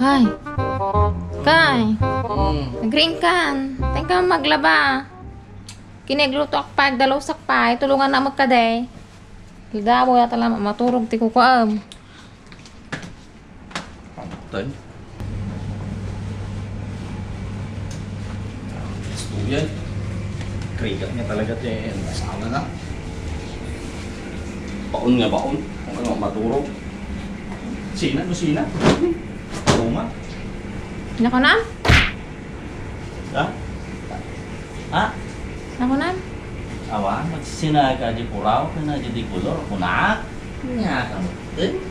Hay. Kay. Hmm. Green kan. Tengka maglaba. Kinigluto ak pag dalosak pa. Tulungan na magkaday. Lidabo ya tala maturog ti kukuam. Pangtan. Gusto yan. Krigat niya talaga din. Masama na. Baon nga baon. Kung ano maturog. Sina, no sina. Tuma. Nako na? Ha? Ha? Nako na? Awa, magsinaga di puraw ka na di kulor. Kunak. Nga ka mo.